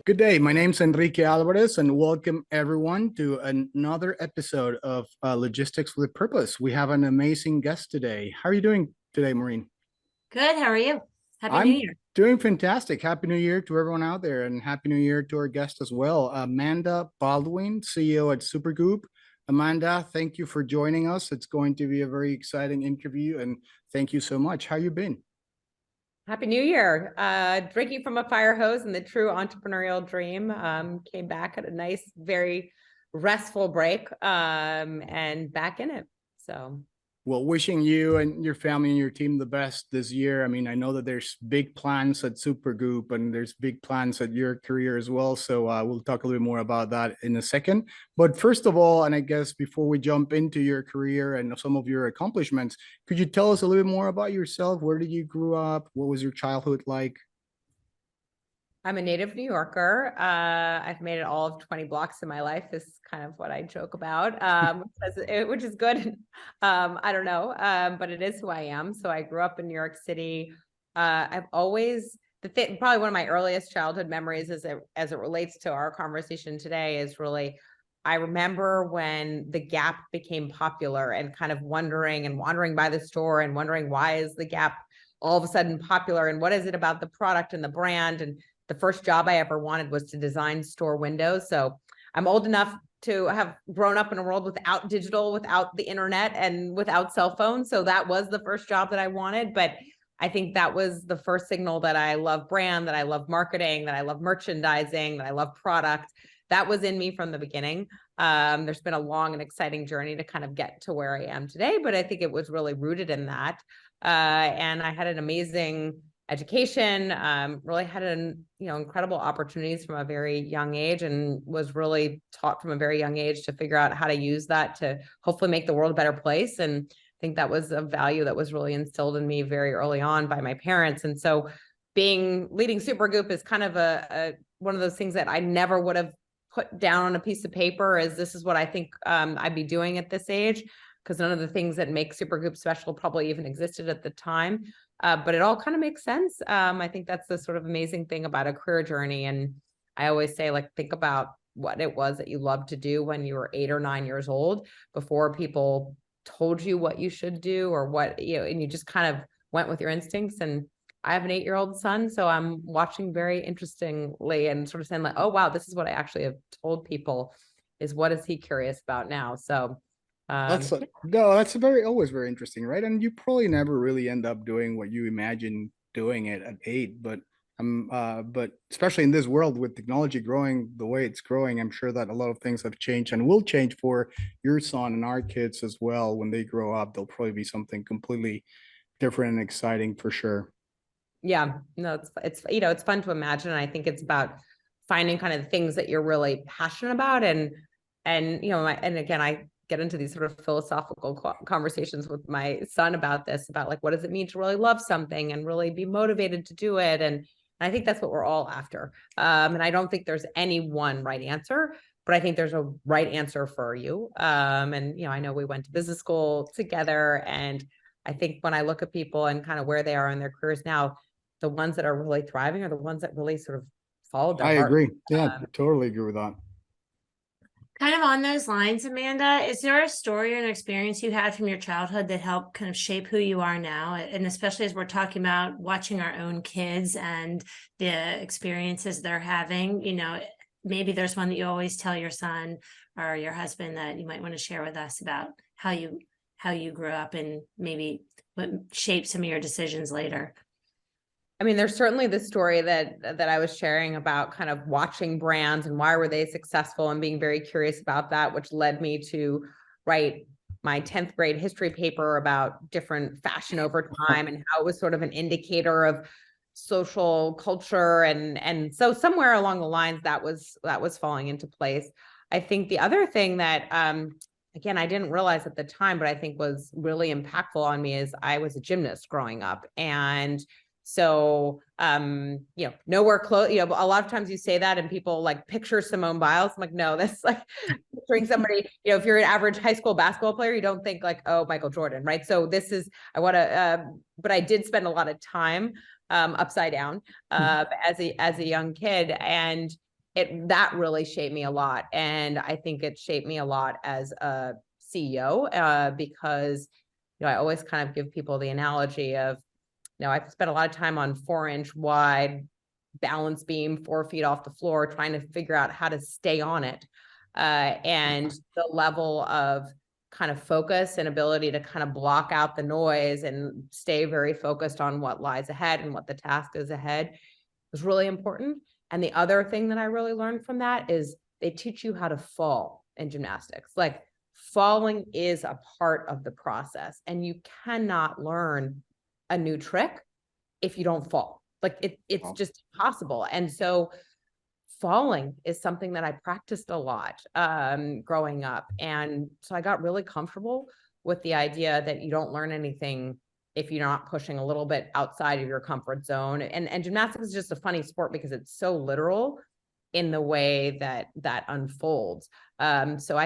Good day. My name's Enrique Alvarez, and welcome everyone to another episode of Logistics with Purpose. We have an amazing guest today. How are you doing today, Maureen? Good. How are you? Happy New I'm Year. doing fantastic. Happy New Year to everyone out there, and Happy New Year to our guest as well, Amanda Baldwin, CEO at Supergoop. Amanda, thank you for joining us. It's going to be a very exciting interview, and thank you so much. How you been? Happy New Year. Drinking from a fire hose and the true entrepreneurial dream. Came back at a nice, very restful break and back in it. So Well, wishing you and your family and your team the best this year. I mean, I know that there's big plans at Supergoop and there's big plans at your career as well. So we'll talk a little bit more about that in a second. But first of all, and I guess before we jump into your career and some of your accomplishments, could you tell us a little bit more about yourself? Where did you grow up? What was your childhood like? I'm a native New Yorker. I've made it all of 20 blocks in my life is kind of what I joke about, which is good. I don't know, but it is who I am. So I grew up in New York City. I've always, probably one of my earliest childhood memories as it relates to our conversation today is really, I remember when the Gap became popular and kind of wondering and wandering by the store and wondering why is the Gap all of a sudden popular and what is it about the product and the brand. And the first job I ever wanted was to design store windows. So I'm old enough to have grown up in a world without digital, without the internet, and without cell phones. So that was the first job that I wanted. But I think that was the first signal that I love brand, that I love marketing, that I love merchandising, that I love product. That was in me from the beginning. There's been a long and exciting journey to kind of get to where I am today, but I think it was really rooted in that. And I had an amazing education, really had incredible opportunities from a very young age and was really taught from a very young age to figure out how to use that to hopefully make the world a better place. And I think that was a value that was really instilled in me very early on by my parents. And so leading Supergoop is kind of one of those things that I never would have put down on a piece of paper as this is what I think I'd be doing at this age, because none of the things that make Supergoop special probably even existed at the time. But it all kind of makes sense. I think that's the sort of amazing thing about a career journey. And I always say, like, think about what it was that you loved to do when you were 8 or 9 years old before people told you what you should do or what, and you just kind of went with your instincts. And I have an 8-year-old son, so I'm watching very interestingly and sort of saying like, oh, wow, this is what I actually have told people is what is he curious about now? So That's always very interesting, right? And you probably never really end up doing what you imagine doing it at 8, but especially in this world with technology growing the way it's growing, I'm sure that a lot of things have changed and will change for your son and our kids as well. When they grow up, they'll probably be something completely different and exciting for sure. Yeah, no, it's fun to imagine. And I think it's about finding kind of the things that you're really passionate about. And and again, I get into these sort of philosophical conversations with my son about this, about like, what does it mean to really love something and really be motivated to do it? And I think that's what we're all after. And I don't think there's any one right answer, but I think there's a right answer for you. And I know we went to business school together, and I think when I look at people and kind of where they are in their careers now, the ones that are really thriving are the ones that really sort of followed their I heart. agree. Yeah, totally agree with that. Kind of on those lines, Amanda, is there a story or an experience you had from your childhood that helped kind of shape who you are now? And especially as we're talking about watching our own kids and the experiences they're having, maybe there's one that you always tell your son or your husband that you might want to share with us about how you grew up and maybe what shaped some of your decisions later. I mean, there's certainly the story that I was sharing about kind of watching brands and why were they successful and being very curious about that, which led me to write my 10th grade history paper about different fashion over time and how it was sort of an indicator of social culture. And so somewhere along the lines that was falling into place. I think the other thing that, again, I didn't realize at the time, but I think was really impactful on me is I was a gymnast growing up. And so, nowhere close, a lot of times you say that and people like picture Simone Biles. I'm like, no, that's like picturing somebody, if you're an average high school basketball player, you don't think like, oh, Michael Jordan, right? So but I did spend a lot of time upside down as a young kid. And that really shaped me a lot. And I think it shaped me a lot as a CEO, because, I always kind of give people the analogy of, I've spent a lot of time on 4-inch wide balance beam, 4 feet off the floor, trying to figure out how to stay on it. And the level of kind of focus and ability to kind of block out the noise and stay very focused on what lies ahead and what the task is ahead was really important. And the other thing that I really learned from that is they teach you how to fall in gymnastics. Like, falling is a part of the process, and you cannot learn a new trick if you don't fall. Like, it's just impossible. And so falling is something that I practiced a lot growing up. And so I got really comfortable with the idea that you don't learn anything if you're not pushing a little bit outside of your comfort zone. And gymnastics is just a funny sport because it's so literal in the way that unfolds. So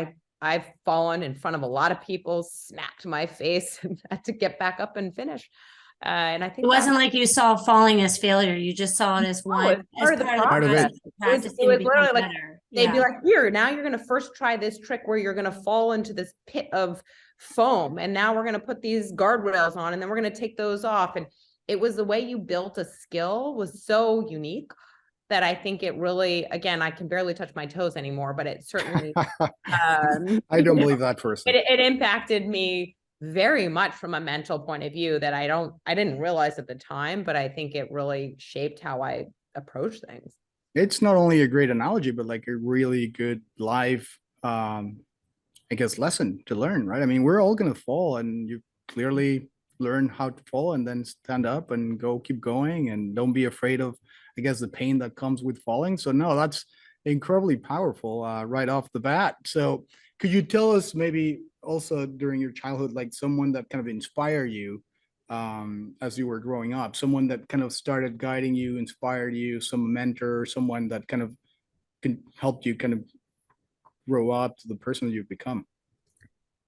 I've fallen in front of a lot of people, smacked my face, and had to get back up and finish. And I think it wasn't like you saw falling as failure. You just saw it as one, as part of the process. It was literally like, they'd be like, here, now you're going to first try this trick where you're going to fall into this pit of foam. And now we're going to put these guardrails on, and then we're going to take those off. And it was the way you built a skill was so unique that I think it really, again, I can barely touch my toes anymore, but it certainly, I don't believe that for a second. it impacted me very much from a mental point of view that I didn't realize at the time, but I think it really shaped how I approach things. It's not only a great analogy, but like a really good life, I guess, lesson to learn, right? I mean, we're all going to fall, and you clearly learn how to fall and then stand up and keep going, and don't be afraid of, I guess, the pain that comes with falling. So no, that's incredibly powerful right off the bat. So could you tell us maybe also during your childhood, like someone that kind of inspired you as you were growing up, someone that kind of started guiding you, inspired you, some mentor, someone that kind of helped you kind of grow up to the person you've become?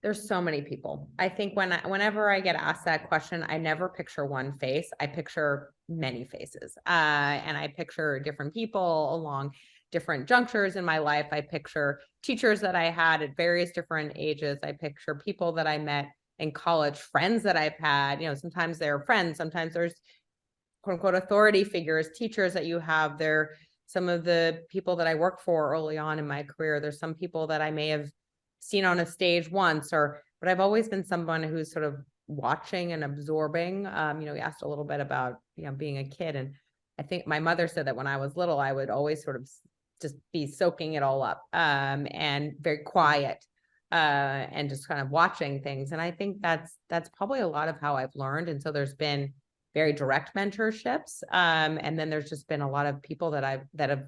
There's so many people. I think whenever I get asked that question, I never picture one face. I picture many faces. And I picture different people along different junctures in my life. I picture teachers that I had at various different ages. I picture people that I met in college, friends that I've had. Sometimes they're friends, sometimes there's quote unquote authority figures, teachers that you have. They're some of the people that I worked for early on in my career. There's some people that I may have seen on a stage once, but I've always been someone who's sort of watching and absorbing. We asked a little bit about, being a kid. And I think my mother said that when I was little, I would always sort of just be soaking it all up and very quiet and just kind of watching things. And I think that's probably a lot of how I've learned. And so there's been very direct mentorships. And then there's just been a lot of people that have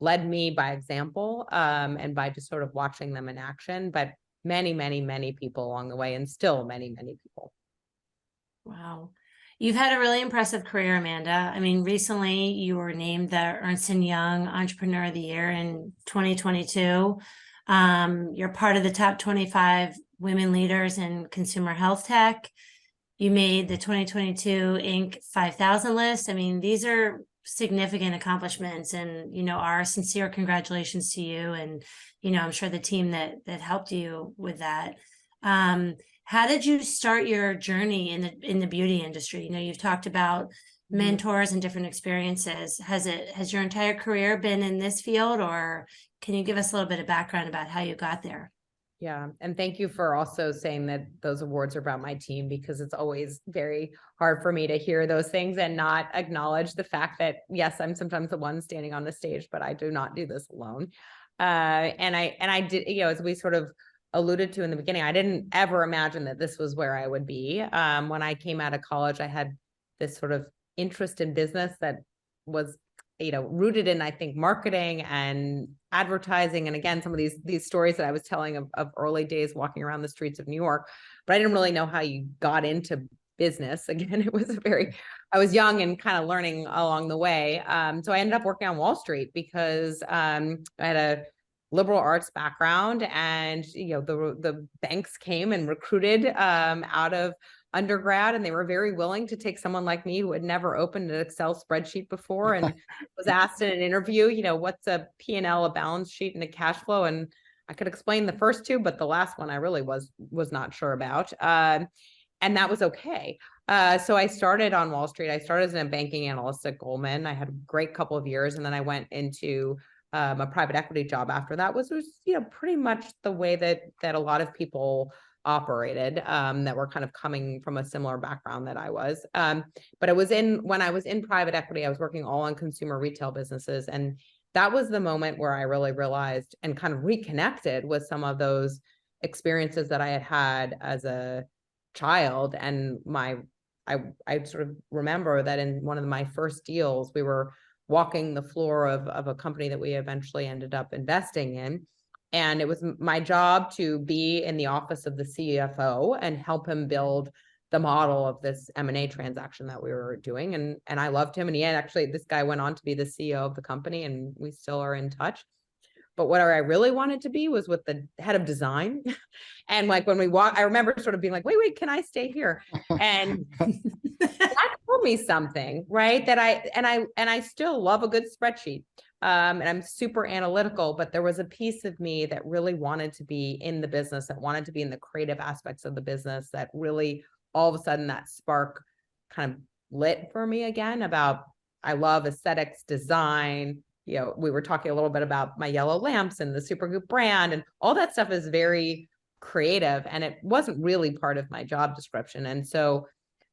led me by example and by just sort of watching them in action, but many, many, many people along the way, and still many, many people. Wow. You've had a really impressive career, Amanda. I mean, recently you were named the Ernst & Young Entrepreneur of the Year in 2022. You're part of the top 25 women leaders in consumer health tech. You made the 2022 Inc. 5,000 list. I mean, these are significant accomplishments, and our sincere congratulations to you, and I'm sure the team that helped you with that. How did you start your journey in the beauty industry? You've talked about mentors and different experiences. Has your entire career been in this field, or can you give us a little bit of background about how you got there? Yeah. And thank you for also saying that those awards are about my team, because it's always very hard for me to hear those things and not acknowledge the fact that, yes, I'm sometimes the one standing on the stage, but I do not do this alone. And I did, as we sort of alluded to in the beginning, I didn't ever imagine that this was where I would be. When I came out of college, I had this sort of interest in business that was rooted in, I think, marketing and advertising. And again, some of these stories that I was telling of early days walking around the streets of New York, but I didn't really know how you got into business. Again, I was young and kind of learning along the way. So I ended up working on Wall Street because I had a liberal arts background, and the banks came and recruited out of undergrad, and they were very willing to take someone like me who had never opened an Excel spreadsheet before and was asked in an interview, what's a P&L, a balance sheet, and a cash flow. And I could explain the first two, but the last one I really was not sure about. And that was okay. So I started on Wall Street. I started as a banking analyst at Goldman. I had a great couple of years, and then I went into a private equity job after that, was pretty much the way that a lot of people operated, that were kind of coming from a similar background that I was. But when I was in private equity, I was working all on consumer retail businesses. And that was the moment where I really realized and kind of reconnected with some of those experiences that I had had as a child. And I sort of remember that in one of my first deals, we were walking the floor of a company that we eventually ended up investing in. And it was my job to be in the office of the CFO and help him build the model of this M&A transaction that we were doing. And I loved him. And this guy went on to be the CEO of the company, and we still are in touch. But what I really wanted to be was with the head of design. And like when we walk, I remember sort of being like, wait, can I stay here? And that told me something, right? That I still love a good spreadsheet. And I'm super analytical, but there was a piece of me that really wanted to be in the business, that wanted to be in the creative aspects of the business, that really all of a sudden that spark kind of lit for me again about, I love aesthetics, design. We were talking a little bit about my yellow lamps and the Supergoop brand, and all that stuff is very creative, and it wasn't really part of my job description. And so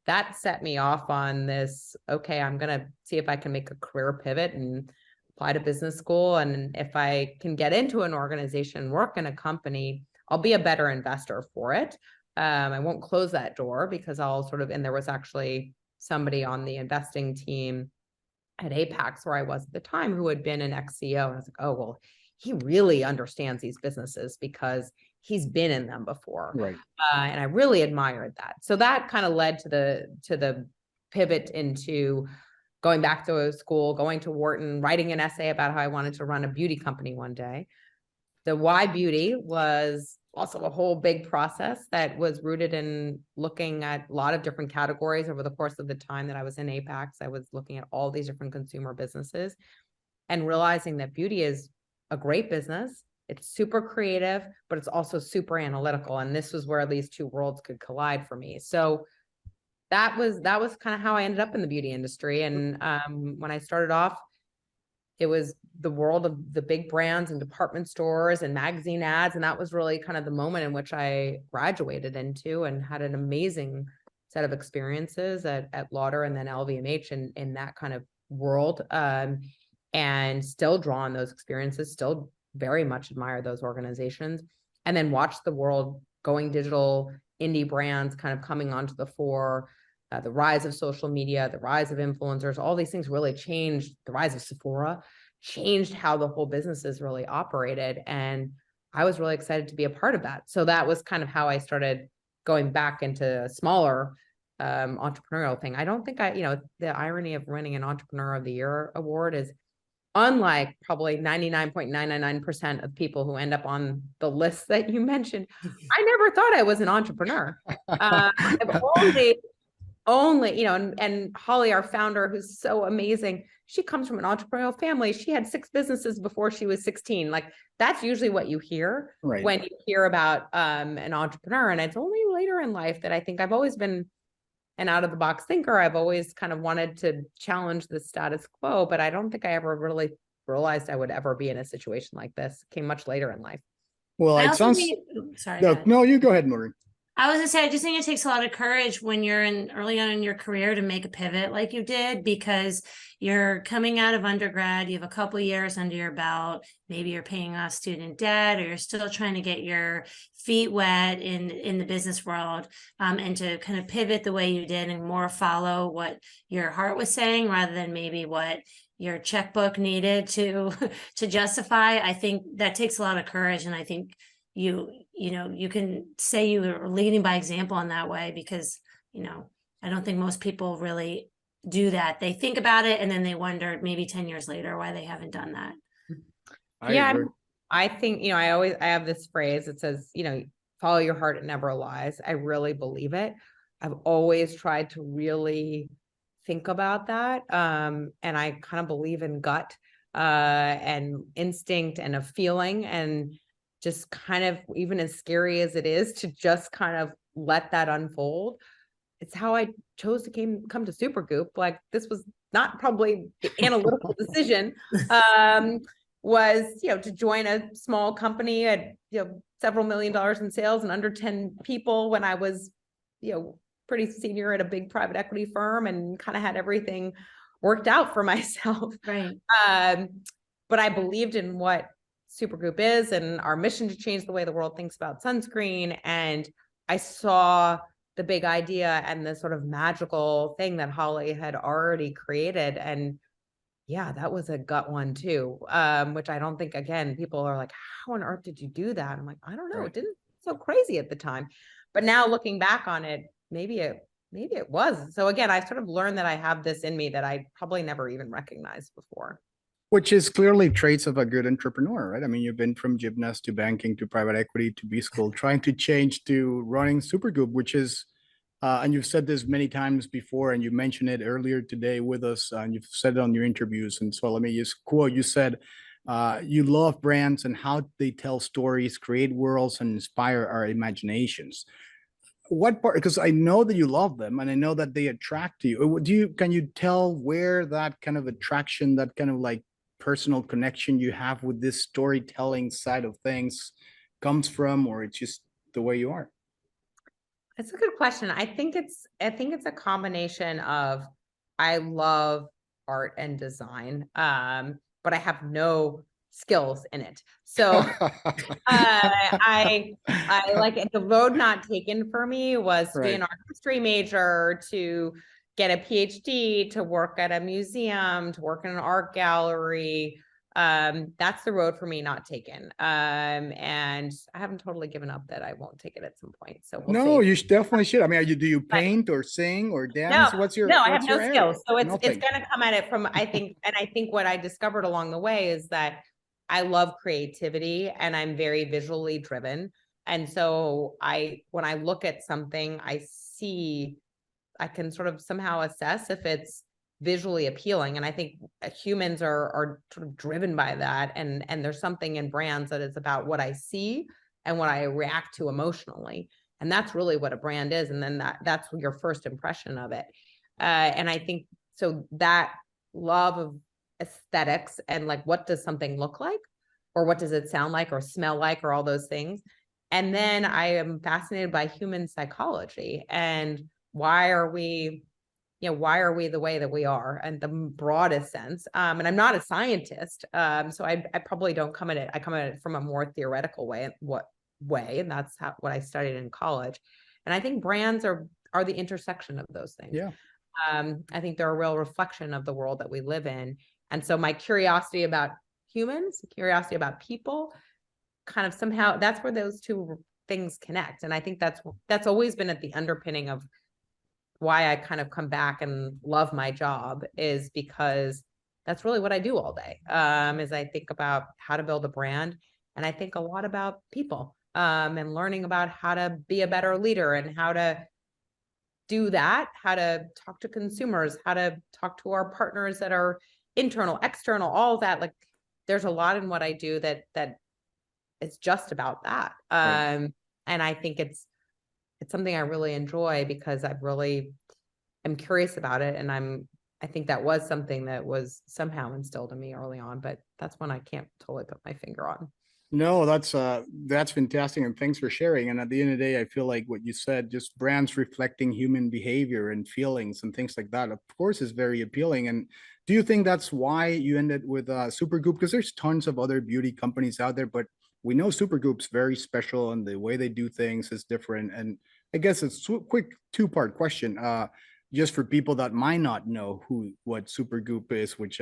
that set me off on this, okay, I'm going to see if I can make a career pivot and apply to business school. And if I can get into an organization, work in a company, I'll be a better investor for it. I won't close that door, because and there was actually somebody on the investing team at Apex where I was at the time who had been an ex-CEO. And I was like, oh, well, he really understands these businesses because he's been in them before. Right. And I really admired that. So that kind of led to the pivot into going back to school, going to Wharton, writing an essay about how I wanted to run a beauty company one day. The why beauty was also a whole big process that was rooted in looking at a lot of different categories over the course of the time that I was in Apex. I was looking at all these different consumer businesses and realizing that beauty is a great business. It's super creative, but it's also super analytical. And this was where these two worlds could collide for me. So that was kind of how I ended up in the beauty industry. And when I started off, it was the world of the big brands and department stores and magazine ads. And that was really kind of the moment in which I graduated into and had an amazing set of experiences at Lauder and then LVMH in that kind of world. And still draw on those experiences, still very much admire those organizations, and then watch the world going digital, indie brands kind of coming onto the fore, the rise of social media, the rise of influencers, all these things really changed. The rise of Sephora changed how the whole businesses really operated. And I was really excited to be a part of that. So that was kind of how I started going back into a smaller entrepreneurial thing. I don't think the irony of winning an Entrepreneur of the Year award is, unlike probably 99.999% of people who end up on the list that you mentioned, I never thought I was an entrepreneur. I've only, and Holly, our founder, who's so amazing, she comes from an entrepreneurial family. She had 6 businesses before she was 16. Like, that's usually what you hear when you hear about an entrepreneur. And it's only later in life that I think I've always been an out-of-the-box thinker. I've always kind of wanted to challenge the status quo, but I don't think I ever really realized I would ever be in a situation like this. It came much later in life. Well, it sounds. Sorry. No, you go ahead, Maureen. I was gonna say, I just think it takes a lot of courage when you're early on in your career to make a pivot like you did, because you're coming out of undergrad, you have a couple of years under your belt, maybe you're paying off student debt, or you're still trying to get your feet wet in the business world, and to kind of pivot the way you did and more follow what your heart was saying rather than maybe what your checkbook needed to justify. I think that takes a lot of courage, and I think you can say you are leading by example in that way, because I don't think most people really do that. They think about it and then they wonder maybe 10 years later why they haven't done that. I think I have this phrase that says follow your heart, it never lies. I really believe it. I've always tried to really think about that. And I kind of believe in gut and instinct and a feeling, and just kind of, even as scary as it is, to just kind of let that unfold. It's how I chose to come to Supergoop. Like, this was not probably the analytical decision, was, to join a small company at, several $1 million in sales and under 10 people when I was, pretty senior at a big private equity firm, and kind of had everything worked out for myself. Right. But I believed in what Supergoop is and our mission to change the way the world thinks about sunscreen. And I saw the big idea and the sort of magical thing that Holly had already created. And yeah, that was a gut one too, which I don't think, again, people are like, how on earth did you do that? I'm like, I don't know. Right. It didn't so crazy at the time. But now looking back on it, maybe it was. So again, I sort of learned that I have this in me that I probably never even recognized before. Which is clearly traits of a good entrepreneur, right? I mean, you've been from gymnast to banking to private equity to B school, trying to change to running Supergoop, which is, and you've said this many times before, and you mentioned it earlier today with us, and you've said it on your interviews. And so let me just quote, you said, you love brands and how they tell stories, create worlds, and inspire our imaginations. What part, because I know that you love them and I know that they attract you. Can you tell where that kind of attraction, that kind of like personal connection you have with this storytelling side of things comes from, or it's just the way you are? It's a good question. I think it's a combination of, I love art and design, but I have no skills in it. So I like it. The road not taken for me was to be an Right. art history major, to get a PhD, to work at a museum, to work in an art gallery. That's the road for me not taken. And I haven't totally given up that I won't take it at some point. So we'll No, see. you definitely should. I mean, do you But paint or sing or dance? no, What's your I have no area? skills. So it's Nothing. gonna come at it from, I think, and I think what I discovered along the way is that I love creativity and I'm very visually driven. And so when I look at something, I can sort of somehow assess if it's visually appealing. And I think humans are sort of driven by that. And there's something in brands that is about what I see and what I react to emotionally. And that's really what a brand is. And then that's your first impression of it. And I think, so that love of aesthetics and like, what does something look like, or what does it sound like or smell like, or all those things. And then I am fascinated by human psychology and why are we the way that we are, and the broadest sense. And I'm not a scientist. So I probably don't come at it. I come at it from a more theoretical way. And that's what I studied in college. And I think brands are the intersection of those things. Yeah. I think they're a real reflection of the world that we live in. And so my curiosity about humans, curiosity about people, kind of somehow, that's where those two things connect. And I think that's always been at the underpinning of why I kind of come back and love my job, is because that's really what I do all day. Is I think about how to build a brand, and I think a lot about people, and learning about how to be a better leader and how to do that, how to talk to consumers, how to talk to our partners that are internal, external, all of that. Like, there's a lot in what I do that it's just about that. Right. And I think it's something I really enjoy because I'm curious about it. And I think that was something that was somehow instilled in me early on, but that's one I can't totally put my finger on. No, that's fantastic, and thanks for sharing. And at the end of the day, I feel like what you said, just brands reflecting human behavior and feelings and things like that, of course, is very appealing. And do you think that's why you ended with Supergoop? Because there's tons of other beauty companies out there, but we know Supergoop's very special, and the way they do things is different. And I guess it's a quick two-part question. Just for people that might not know what Supergoop is, which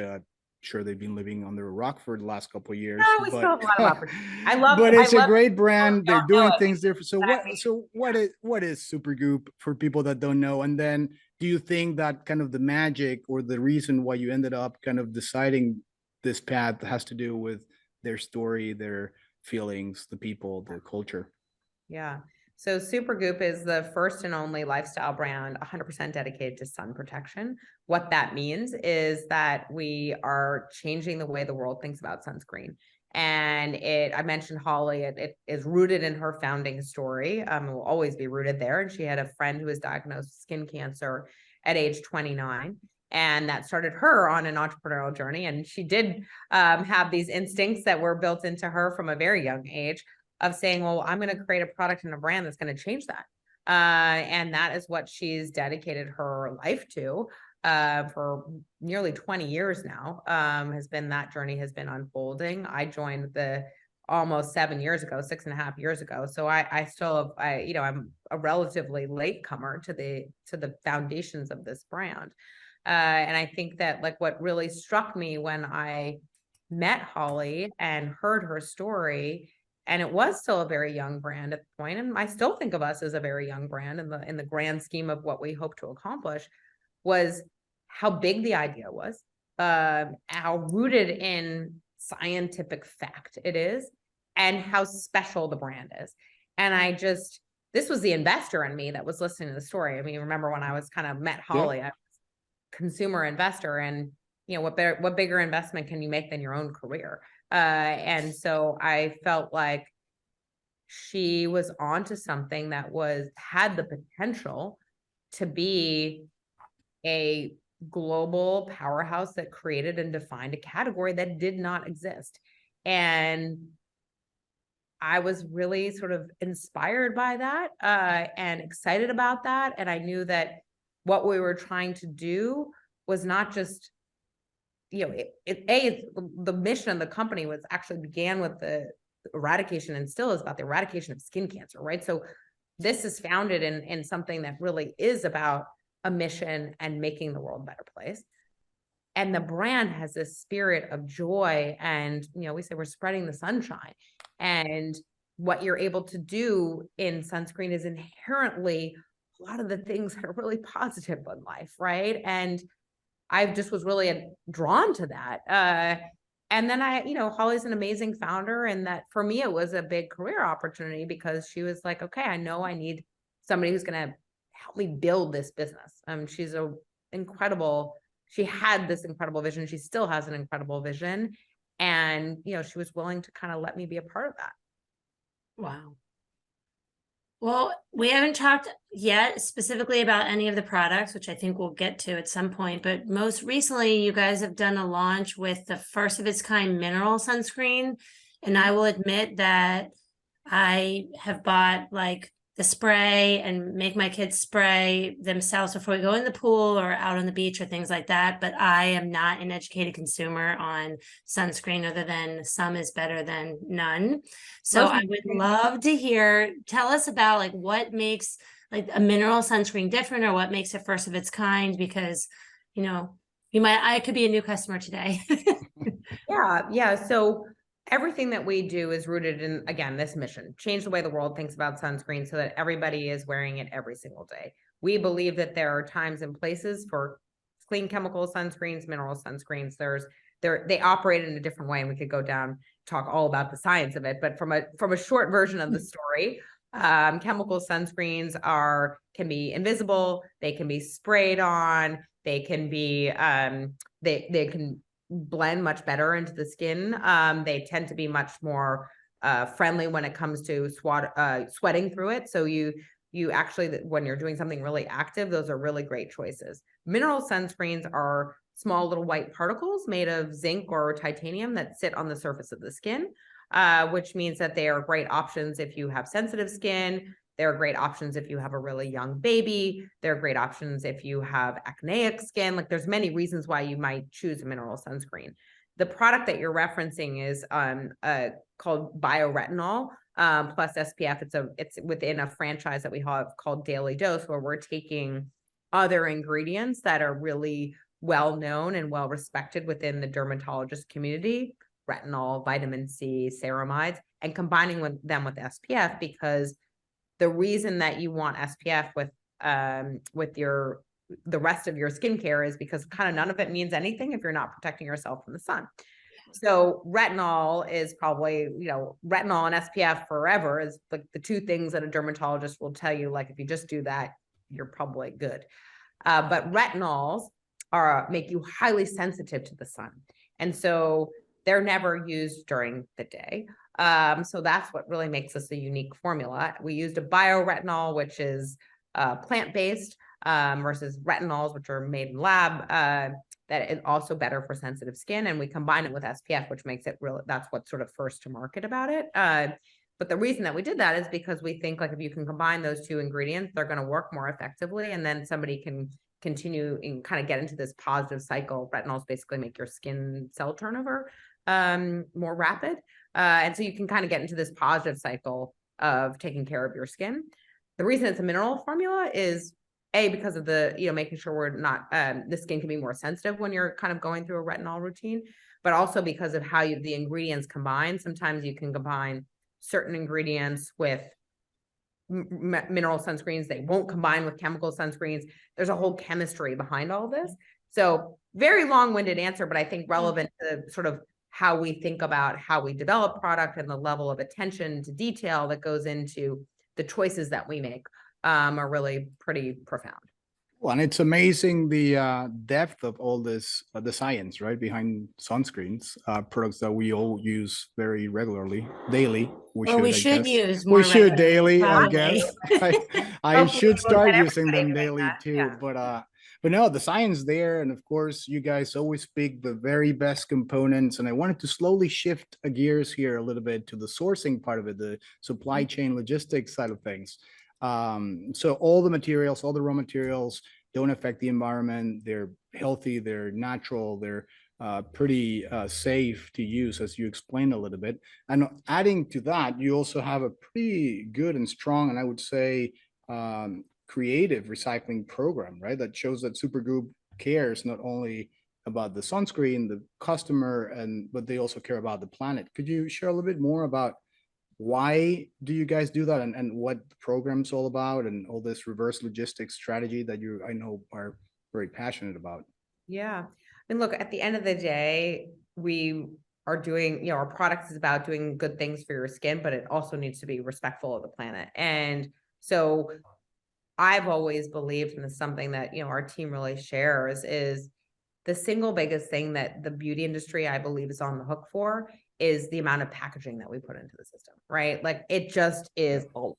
sure they've been living under a rock for the last couple of years, No, we but still have a lot of opportunity. but it's a great brand. They're don't doing know it, things different. So but what is Supergoop for people that don't know? And then do you think that kind of the magic or the reason why you ended up kind of deciding this path has to do with their story, their feelings, the people, the culture? yeah. So Supergoop is the first and only lifestyle brand 100% dedicated to sun protection. What that means is that we are changing the way the world thinks about sunscreen. And I mentioned Holly, it is rooted in her founding story. It will always be rooted there. And she had a friend who was diagnosed with skin cancer at age 29. And that started her on an entrepreneurial journey. And she did have these instincts that were built into her from a very young age of saying, well, I'm going to create a product and a brand that's going to change that. And that is what she's dedicated her life to for nearly 20 years now. That journey has been unfolding. I joined the almost 7 years ago, 6.5 years ago. So I still have, I'm a relatively late comer to the foundations of this brand. And I think that like what really struck me when I met Holly and heard her story, and it was still a very young brand at the point, and I still think of us as a very young brand in the grand scheme of what we hope to accomplish, was how big the idea was, how rooted in scientific fact it is, and how special the brand is. And this was the investor in me that was listening to the story. I mean, remember when I was kind of met Holly, I was a consumer investor, and what bigger investment can you make than your own career? And so I felt like she was onto something that had the potential to be a global powerhouse that created and defined a category that did not exist. And I was really sort of inspired by that and excited about that. And I knew that what we were trying to do was not just, the mission of the company began with the eradication, and still is about the eradication of skin cancer, right? So this is founded in something that really is about a mission and making the world a better place. And the brand has this spirit of joy, and we say we're spreading the sunshine. And what you're able to do in sunscreen is inherently a lot of the things that are really positive in life, right? And I just was really drawn to that. And then Holly's an amazing founder, and that for me, it was a big career opportunity because she was like, okay, I know I need somebody who's going to help me build this business. She had this incredible vision. She still has an incredible vision. And, she was willing to kind of let me be a part of that. Wow. Well, we haven't talked yet specifically about any of the products, which I think we'll get to at some point. But most recently, you guys have done a launch with the first of its kind mineral sunscreen. And I will admit that I have bought like the spray and make my kids spray themselves before we go in the pool or out on the beach or things like that. But I am not an educated consumer on sunscreen other than some is better than none. So I would love to tell us about like what makes like a mineral sunscreen different, or what makes it first of its kind, because, I could be a new customer today. Yeah. So everything that we do is rooted in, again, this mission: change the way the world thinks about sunscreen so that everybody is wearing it every single day. We believe that there are times and places for clean chemical sunscreens, mineral sunscreens. They operate in a different way, and we could go down, talk all about the science of it. But from a short version of the story, chemical sunscreens can be invisible. They can be sprayed on. They can be they can blend much better into the skin. They tend to be much more friendly when it comes to sweating through it. So you actually, when you're doing something really active, those are really great choices. Mineral sunscreens are small little white particles made of zinc or titanium that sit on the surface of the skin, which means that they are great options if you have sensitive skin. They're great options if you have a really young baby. They're great options if you have acneic skin. Like, there's many reasons why you might choose a mineral sunscreen. The product that you're referencing is called bioretinol plus SPF. It's within a franchise that we have called Daily Dose, where we're taking other ingredients that are really well known and well respected within the dermatologist community, retinol, vitamin C, ceramides, and combining them with SPF, because the reason that you want SPF with the rest of your skincare is because kind of none of it means anything if you're not protecting yourself from the sun. So retinol is probably, retinol and SPF forever is like the two things that a dermatologist will tell you, like, if you just do that, you're probably good. But retinols make you highly sensitive to the sun. And so they're never used during the day. So that's what really makes this a unique formula. We used a bioretinol, which is plant-based, versus retinols, which are made in lab, that is also better for sensitive skin. And we combine it with SPF, which makes it really, that's what's sort of first to market about it. But the reason that we did that is because we think, like, if you can combine those two ingredients, they're going to work more effectively. And then somebody can continue and kind of get into this positive cycle. Retinols basically make your skin cell turnover more rapid. And so you can kind of get into this positive cycle of taking care of your skin. The reason it's a mineral formula is because of the, making sure we're not, the skin can be more sensitive when you're kind of going through a retinol routine, but also because of how the ingredients combine. Sometimes you can combine certain ingredients with mineral sunscreens. They won't combine with chemical sunscreens. There's a whole chemistry behind all this. So very long-winded answer, but I think relevant to sort of how we think about how we develop product and the level of attention to detail that goes into the choices that we make are really pretty profound. Well, and it's amazing the depth of all this, the science, right, behind sunscreens, products that we all use very regularly, daily. We should use more. We should regularly, daily, probably. I guess. I should start using them daily that, too. yeah. But no, the science there, and of course, you guys always pick the very best components. And I wanted to slowly shift gears here a little bit to the sourcing part of it, the supply chain logistics side of things. So all the materials, all the raw materials don't affect the environment. They're healthy, they're natural, they're pretty safe to use, as you explained a little bit. And adding to that, you also have a pretty good and strong, and I would say creative recycling program, right? That shows that Supergoop cares not only about the sunscreen, the customer, but they also care about the planet. Could you share a little bit more about why do you guys do that, and what the program's all about, and all this reverse logistics strategy that I know are very passionate about? Yeah. And look, at the end of the day, we are doing, our product is about doing good things for your skin, but it also needs to be respectful of the planet. And so I've always believed, and it's something that, our team really shares, is the single biggest thing that the beauty industry, I believe, is on the hook for is the amount of packaging that we put into the system, right? Like, it just is a lot.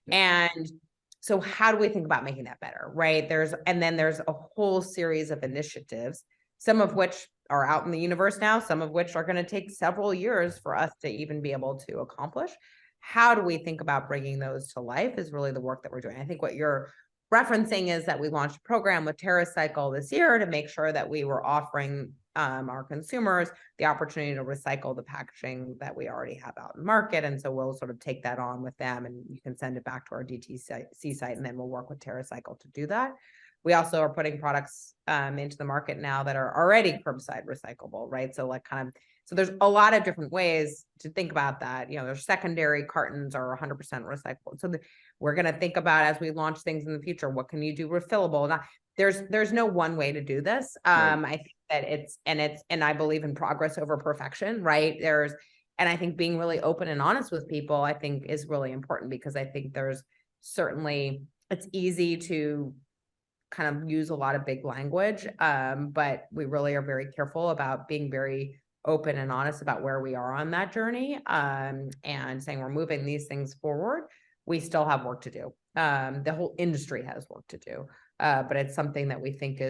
And so how do we think about making that better, right? There's a whole series of initiatives, some of which are out in the universe now, some of which are going to take several years for us to even be able to accomplish. How do we think about bringing those to life is really the work that we're doing. I think what you're referencing is that we launched a program with TerraCycle this year to make sure that we were offering our consumers the opportunity to recycle the packaging that we already have out in the market. And so we'll sort of take that on with them, and you can send it back to our DTC site, and then we'll work with TerraCycle to do that. We also are putting products into the market now that are already curbside recyclable, right? So so there's a lot of different ways to think about that. There's secondary cartons are 100% recyclable. So we're going to think about, as we launch things in the future, what can you do refillable? There's no one way to do this. Right. I think that and I believe in progress over perfection, right? And I think being really open and honest with people, I think, is really important, because I think it's easy to kind of use a lot of big language, but we really are very careful about being very open and honest about where we are on that journey, and saying we're moving these things forward. We still have work to do. The whole industry has work to do, but it's something that we think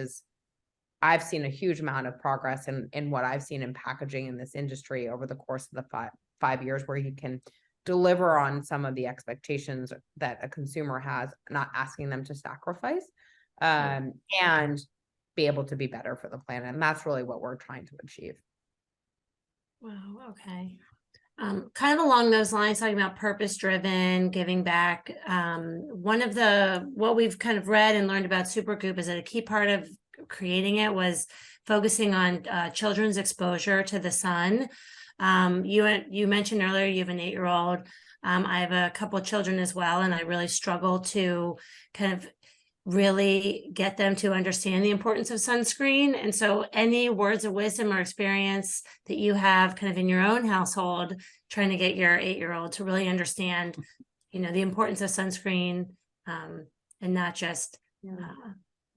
I've seen a huge amount of progress in what I've seen in packaging in this industry over the course of the five years, where you can deliver on some of the expectations that a consumer has, not asking them to sacrifice, and be able to be better for the planet. And that's really what we're trying to achieve. Wow. Okay. Kind of along those lines, talking about purpose-driven, giving back. What we've kind of read and learned about Supergoop is that a key part of creating it was focusing on children's exposure to the sun. You mentioned earlier you have an 8-year-old. I have a couple of children as well, and I really struggle to kind of really get them to understand the importance of sunscreen. And so any words of wisdom or experience that you have kind of in your own household, trying to get your 8-year-old to really understand, the importance of sunscreen, and not just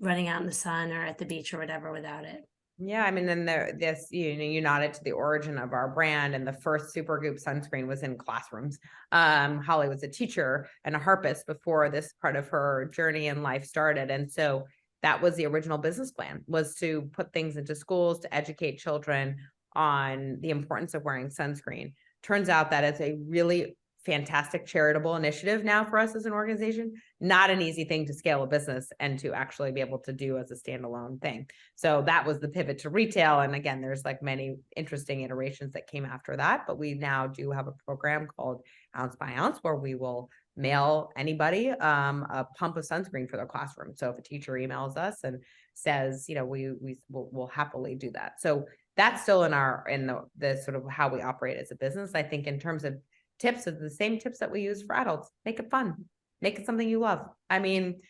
running out in the sun or at the beach or whatever without it. Yeah, I mean, then this, you nodded to the origin of our brand, and the first Supergoop sunscreen was in classrooms. Holly was a teacher and a harpist before this part of her journey in life started. And so that was the original business plan, was to put things into schools to educate children on the importance of wearing sunscreen. Turns out that it's a really fantastic charitable initiative now for us as an organization. Not an easy thing to scale a business and to actually be able to do as a standalone thing. So that was the pivot to retail. And again, there's like many interesting iterations that came after that, but we now do have a program called Ounce by Ounce, where we will mail anybody a pump of sunscreen for their classroom. So if a teacher emails us and says, we'll happily do that. So that's still in the sort of how we operate as a business. I think in terms of tips, are the same tips that we use for adults. Make it fun. Make it something you love. I mean,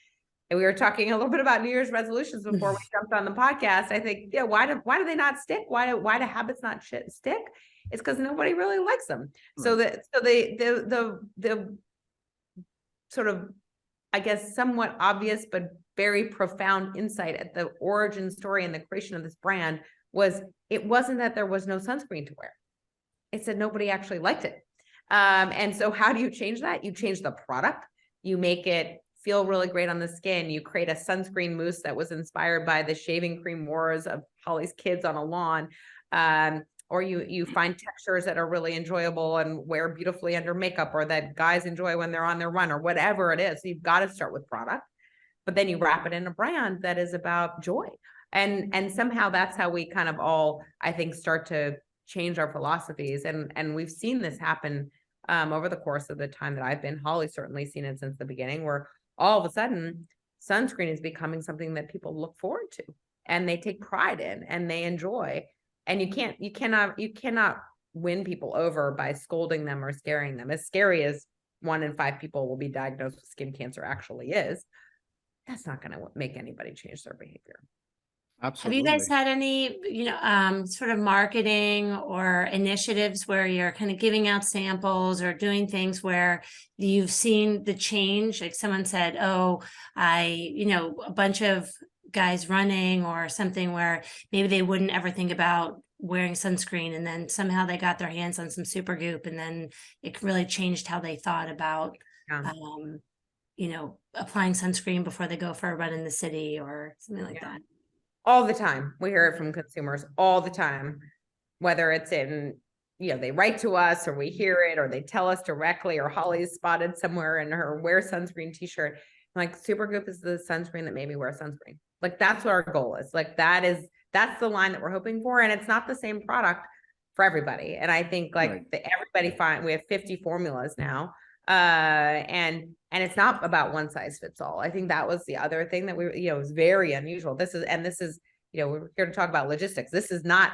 we were talking a little bit about New Year's resolutions before we jumped on the podcast. I think, why do they not stick? Why do habits not stick? It's because nobody really likes them. Right. So the sort of, I guess, somewhat obvious but very profound insight at the origin story and the creation of this brand was, it wasn't that there was no sunscreen to wear. It's that nobody actually liked it. And so how do you change that? You change the product, you make it feel really great on the skin. You create a sunscreen mousse that was inspired by the shaving cream wars of Holly's kids on a lawn. Or you find textures that are really enjoyable and wear beautifully under makeup, or that guys enjoy when they're on their run, or whatever it is. So you've got to start with product, but then you wrap it in a brand that is about joy. And somehow that's how we kind of all, I think, start to change our philosophies. And we've seen this happen over the course of the time that I've been. Holly's certainly seen it since the beginning, where all of a sudden sunscreen is becoming something that people look forward to and they take pride in and they enjoy. And you cannot win people over by scolding them or scaring them. As scary as 1 in 5 people will be diagnosed with skin cancer actually is, that's not going to make anybody change their behavior. Absolutely. Have you guys had any, sort of marketing or initiatives where you're kind of giving out samples or doing things where you've seen the change? Like someone said, a bunch of guys running or something where maybe they wouldn't ever think about wearing sunscreen, and then somehow they got their hands on some Supergoop, and then it really changed how they thought about, applying sunscreen before they go for a run in the city or something like that. All the time. We hear it from consumers all the time, whether it's in, they write to us or we hear it or they tell us directly, or Holly's spotted somewhere in her wear sunscreen t-shirt. Like, Supergoop is the sunscreen that made me wear sunscreen. Like, that's what our goal is. Like, that's the line that we're hoping for. And it's not the same product for everybody. And I think everybody we have 50 formulas now. And it's not about one size fits all. I think that was the other thing that was very unusual. This is, we're here to talk about logistics. This is not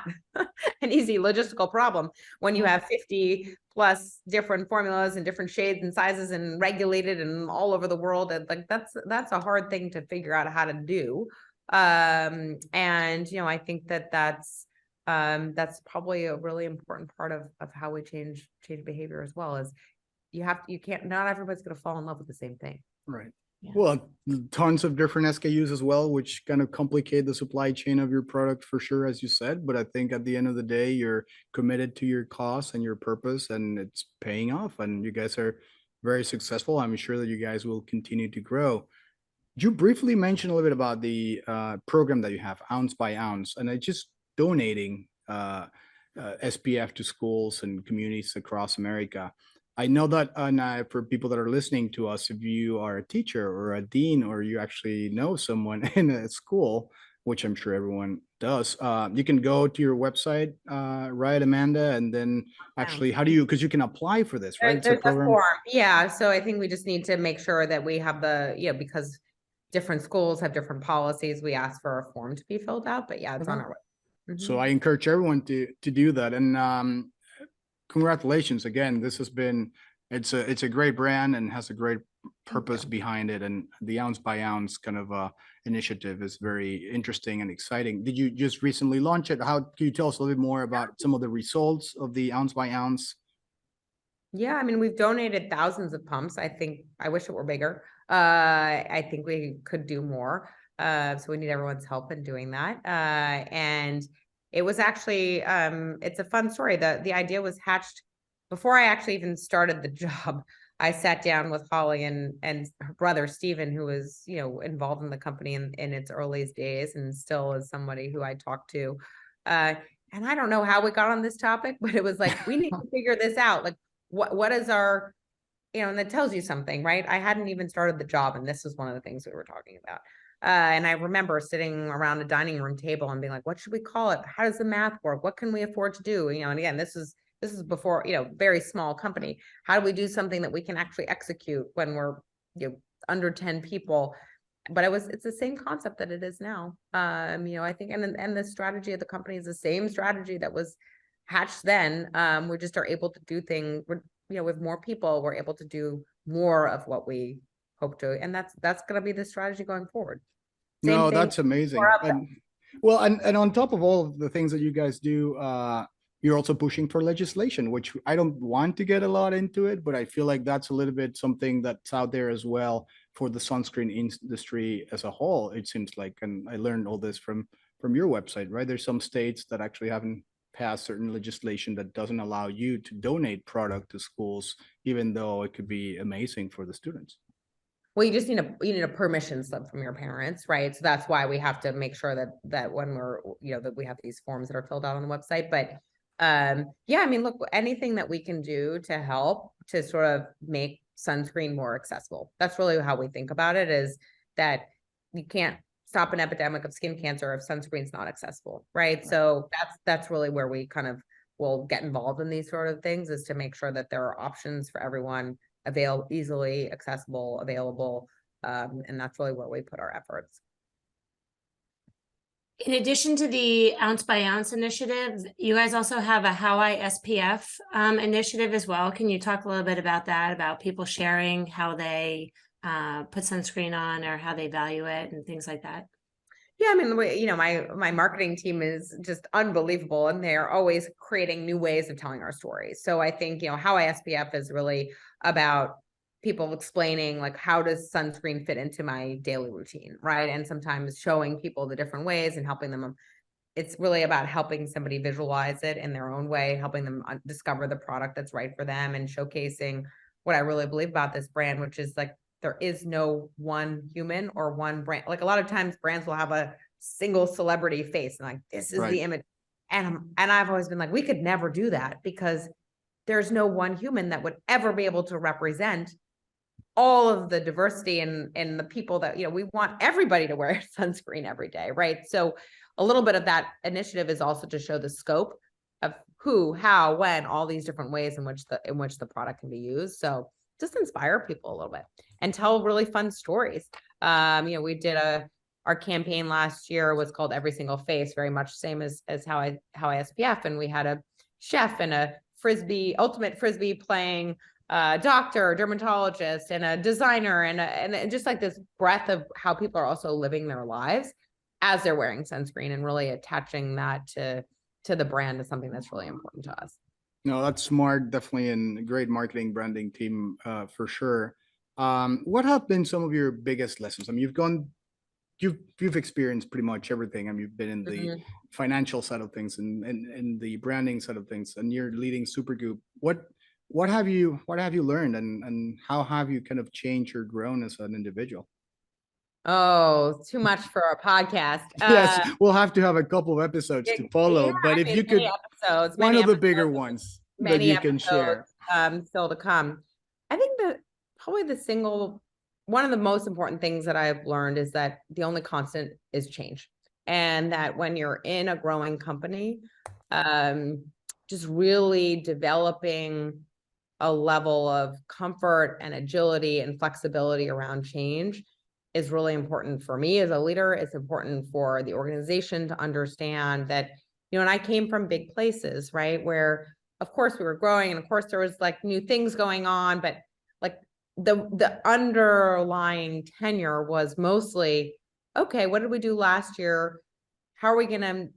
an easy logistical problem when you have 50 plus different formulas and different shades and sizes and regulated and all over the world. And like, that's a hard thing to figure out how to do. And I think that's probably a really important part of how we change behavior as well. Is not everybody's going to fall in love with the same thing. Right. Yeah. Well, tons of different SKUs as well, which kind of complicate the supply chain of your product for sure, as you said. But I think at the end of the day, you're committed to your cause and your purpose, and it's paying off. And you guys are very successful. I'm sure that you guys will continue to grow. You briefly mentioned a little bit about the program that you have, Ounce by Ounce, and it's just donating SPF to schools and communities across America. I know that for people that are listening to us, if you are a teacher or a dean, or you actually know someone in a school, which I'm sure everyone does, you can go to your website, right, Amanda? And then actually, because you can apply for this, right? There's a form. Yeah. So I think we just need to make sure that we have because different schools have different policies. We ask for a form to be filled out, but it's on our website. Mm-hmm. So I encourage everyone to do that. And congratulations again. This has been, it's a great brand and has a great purpose behind it, and the ounce by ounce kind of initiative is very interesting and exciting. Did you just recently launch it? How can you tell us a little bit more about some of the results of the ounce by ounce? Yeah, I mean, we've donated thousands of pumps. I wish it were bigger. I think we could do more. So we need everyone's help in doing that. And it was actually, it's a fun story. The idea was hatched before I actually even started the job. I sat down with Holly and her brother, Steven, who was, involved in the company in its earliest days and still is somebody who I talk to. And I don't know how we got on this topic, but it was like, we need to figure this out. Like, what is our, and that tells you something, right? I hadn't even started the job, and this was one of the things we were talking about. And I remember sitting around a dining room table and being like, what should we call it? How does the math work? What can we afford to do? And again, this is before, very small company. How do we do something that we can actually execute when we're, under 10 people? But it's the same concept that it is now. I think, and the strategy of the company is the same strategy that was hatched then. We just are able to do things, with more people, we're able to do more of what we hope to. And that's going to be the strategy going forward. No, that's amazing. And on top of all of the things that you guys do, you're also pushing for legislation, which I don't want to get a lot into it, but I feel like that's a little bit something that's out there as well for the sunscreen industry as a whole, it seems like. And I learned all this from your website, right? There's some states that actually haven't passed certain legislation that doesn't allow you to donate product to schools, even though it could be amazing for the students. Well, you just need a permission slip from your parents, right? So that's why we have to make sure that when we're, that we have these forms that are filled out on the website. But yeah, I mean, look, anything that we can do to help to sort of make sunscreen more accessible. That's really how we think about it, is that you can't stop an epidemic of skin cancer if sunscreen's not accessible, right? So that's really where we kind of will get involved in these sort of things, is to make sure that there are options for everyone, easily accessible, available. And that's really where we put our efforts. In addition to the ounce by ounce initiative, you guys also have a How I SPF initiative as well. Can you talk a little bit about that, about people sharing how they put sunscreen on or how they value it and things like that? Yeah, I mean, my marketing team is just unbelievable, and they're always creating new ways of telling our stories. So I think, How I SPF is really about people explaining, like, how does sunscreen fit into my daily routine, right? And sometimes showing people the different ways and helping them. It's really about helping somebody visualize it in their own way, helping them discover the product that's right for them, and showcasing what I really believe about this brand, which is like, there is no one human or one brand. Like, a lot of times brands will have a single celebrity face and like, this is the image. And I've always been like, we could never do that, because there's no one human that would ever be able to represent all of the diversity and the people that, we want everybody to wear sunscreen every day, right? So a little bit of that initiative is also to show the scope of who, how, when, all these different ways in which the product can be used. So just inspire people a little bit and tell really fun stories. We did our campaign last year was called Every Single Face, very much same as How I SPF. And we had a chef and a ultimate Frisbee playing doctor, dermatologist, and a designer, and just like this breadth of how people are also living their lives as they're wearing sunscreen, and really attaching that to the brand is something that's really important to us. No, that's smart. Definitely, and a great marketing branding team for sure. What have been some of your biggest lessons? I mean, you've experienced pretty much everything. I mean, you've been in the financial side of things and the branding side of things, and you're leading Supergoop. What have you learned, and how have you kind of changed or grown as an individual? Oh, too much for our podcast. Yes, we'll have to have a couple of episodes to follow, but if you could, one of the bigger ones that you can share. Still to come. I think that probably one of the most important things that I've learned is that the only constant is change. And that when you're in a growing company, just really developing a level of comfort and agility and flexibility around change is really important for me as a leader. It's important for the organization to understand that, and I came from big places, right? Where of course we were growing, and of course there was like new things going on, but like the underlying tenure was mostly, okay, what did we do last year? How are we going to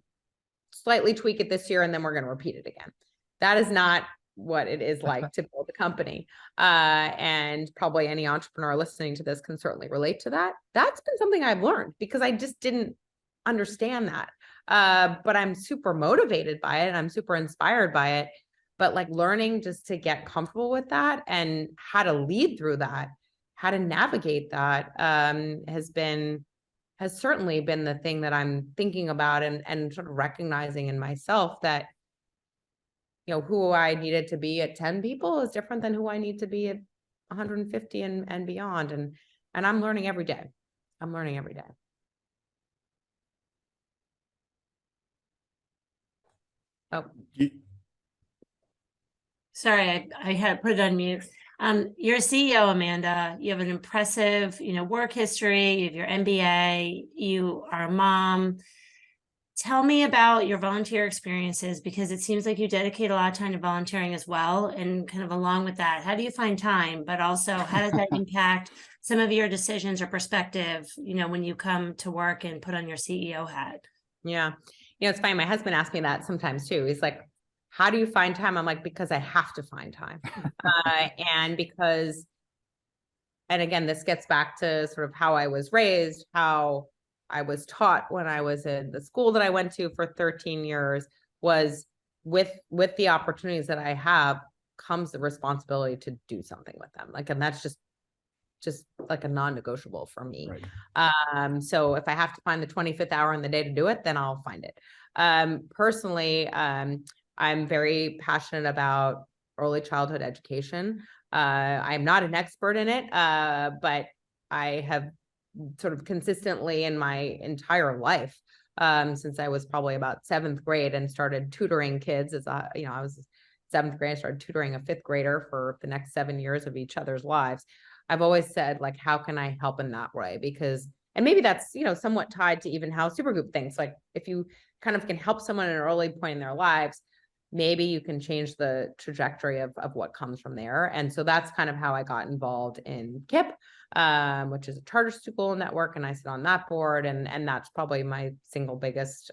slightly tweak it this year? And then we're going to repeat it again. That is not what it is like to build a company. And probably any entrepreneur listening to this can certainly relate to that. That's been something I've learned because I just didn't understand that. But I'm super motivated by it and I'm super inspired by it. But like learning just to get comfortable with that and how to lead through that, how to navigate that, has certainly been the thing that I'm thinking about and sort of recognizing in myself that, you know, who I needed to be at 10 people is different than who I need to be at 150 and beyond. And I'm learning every day. I'm learning every day. Oh, Sorry, I had put it on mute. You're a CEO, Amanda. You have an impressive, work history. You have your MBA. You are a mom. Tell me about your volunteer experiences, because it seems like you dedicate a lot of time to volunteering as well. And kind of along with that, how do you find time? But also, how does that impact some of your decisions or perspective, when you come to work and put on your CEO hat? Yeah. It's funny. My husband asks me that sometimes too. He's like, how do you find time? I'm like, because I have to find time. And again, this gets back to sort of how I was raised, how I was taught when I was in the school that I went to for 13 years was with the opportunities that I have comes the responsibility to do something with them. Like, and that's just like a non-negotiable for me. Right. So if I have to find the 25th hour in the day to do it, then I'll find it. Personally, I'm very passionate about early childhood education. I'm not an expert in it, but I have sort of consistently in my entire life, since I was probably about 7th grade and started tutoring kids as I was 7th grade, I started tutoring a 5th grader for the next 7 years of each other's lives. I've always said, like, how can I help in that way? Because, and maybe that's, somewhat tied to even how Supergoop thinks. Like, if you kind of can help someone at an early point in their lives, maybe you can change the trajectory of what comes from there. And so that's kind of how I got involved in KIP, which is a charter school network. And I sit on that board. And that's probably my single biggest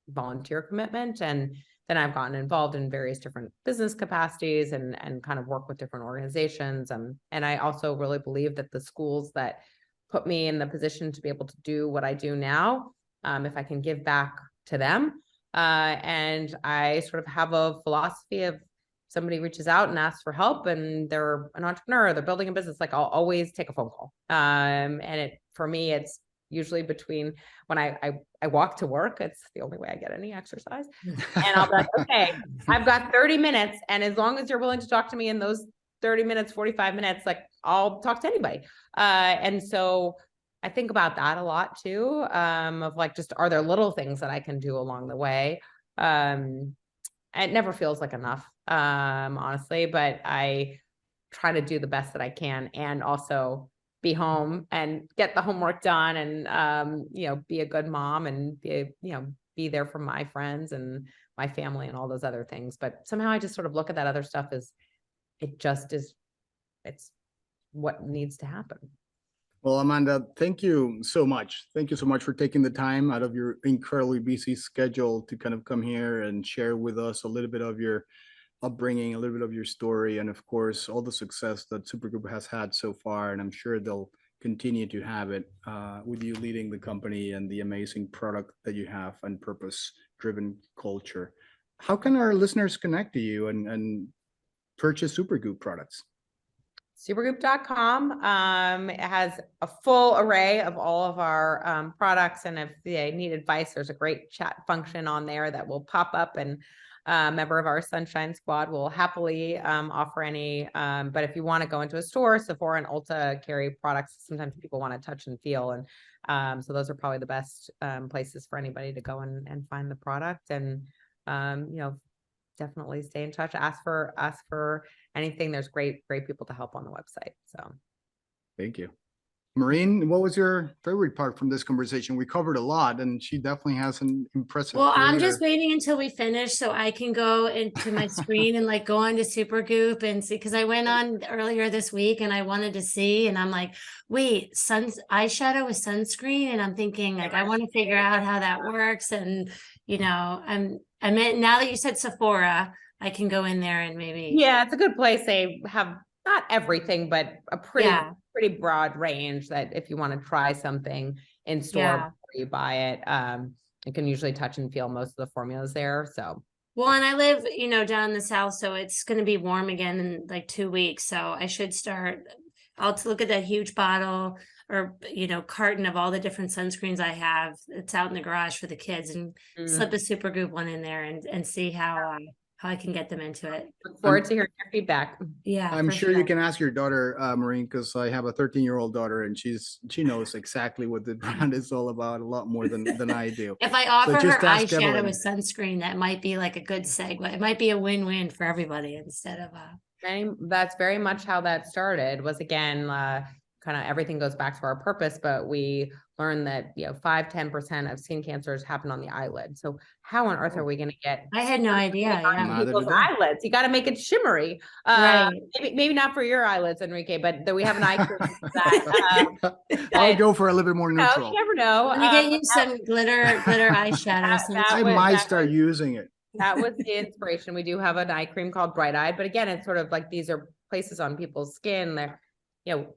volunteer commitment. And then I've gotten involved in various different business capacities and kind of work with different organizations. And I also really believe that the schools that put me in the position to be able to do what I do now, if I can give back to them. And I sort of have a philosophy of somebody reaches out and asks for help and they're an entrepreneur, they're building a business, like I'll always take a phone call. And for me, it's usually between when I walk to work, it's the only way I get any exercise. And I'll be like, okay, I've got 30 minutes. And as long as you're willing to talk to me in those 30 minutes, 45 minutes, like I'll talk to anybody. And so I think about that a lot too, of like, just, are there little things that I can do along the way? It never feels like enough, honestly, but I try to do the best that I can and also be home and get the homework done and, be a good mom and be there for my friends and my family and all those other things. But somehow I just sort of look at that other stuff as it's what needs to happen. Well, Amanda, thank you so much. Thank you so much for taking the time out of your incredibly busy schedule to kind of come here and share with us a little bit of your upbringing, a little bit of your story, and of course, all the success that Supergoop has had so far. And I'm sure they'll continue to have it with you leading the company and the amazing product that you have and purpose-driven culture. How can our listeners connect to you and purchase Supergoop products? Supergoop.com. It has a full array of all of our products. And if they need advice, there's a great chat function on there that will pop up, and a member of our Sunshine Squad will happily offer any. But if you want to go into a store, Sephora and Ulta carry products. Sometimes people want to touch and feel. And so those are probably the best places for anybody to go and find the product. And, definitely stay in touch. Ask for anything. There's great people to help on the website. So thank you. Maureen, what was your favorite part from this conversation? We covered a lot, and she definitely has an impressive Well, I'm career. just waiting until we finish so I can go into my screen and like go on to Supergoop and see, because I went on earlier this week and I wanted to see, and I'm like, wait, eyeshadow with sunscreen, and I'm thinking like I want to figure out how that works, and I meant now that you said Sephora, I can go in there and maybe. Yeah, it's a good place. They have not everything, but a Yeah. pretty broad range that if you want to try something in store Yeah. before you buy it, you can usually touch and feel most of the formulas there. So Well, and I live, down in the south, so it's going to be warm again in like 2 weeks. So I should start. I'll look at that huge bottle or carton of all the different sunscreens I have. It's out in the garage for the kids, and slip a Supergoop one in there and see how I can get them into it. look forward to hearing your feedback. Yeah, I'm for sure you can ask your daughter, Maureen, because I have a 13-year-old daughter, and she knows exactly what the brand is all about a lot more than I do. If I offer her just ask eyeshadow Evelyn. with sunscreen, that might be like a good segue. It might be a win-win for everybody instead of That's very much how that started, was again, kind of everything goes back to our purpose, but we learned that 5-10% of skin cancers happen on the eyelid. So how on earth are we going to get I had no idea. on Yeah. Neither people's did I. eyelids? You got to make it shimmery. Right. Maybe not for your eyelids, Enrique, but we have an eye cream that I'll go for a little bit more neutral. you never know. Let me get you some glitter eyeshadow. I might start using it. That was the inspiration. We do have an eye cream called Bright Eyed, but again, it's sort of like these are places on people's skin. They're,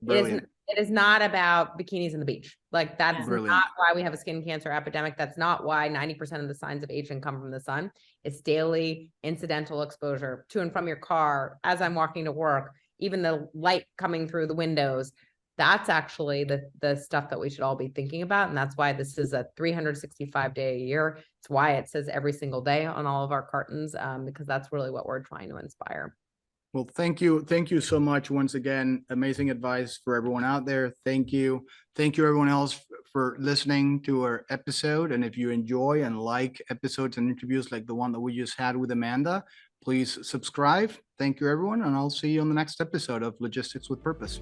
Brilliant. it is not about bikinis in the beach. Like that's Brilliant. not why we have a skin cancer epidemic. That's not why 90% of the signs of aging come from the sun. It's daily incidental exposure to and from your car, as I'm walking to work, even the light coming through the windows. That's actually the stuff that we should all be thinking about. And that's why this is a 365-day a year. It's why it says every single day on all of our cartons, because that's really what we're trying to inspire. Well, thank you. Thank you so much once again. Amazing advice for everyone out there. Thank you. Thank you everyone else for listening to our episode. And if you enjoy and like episodes and interviews like the one that we just had with Amanda, please subscribe. Thank you everyone. And I'll see you on the next episode of Logistics with Purpose.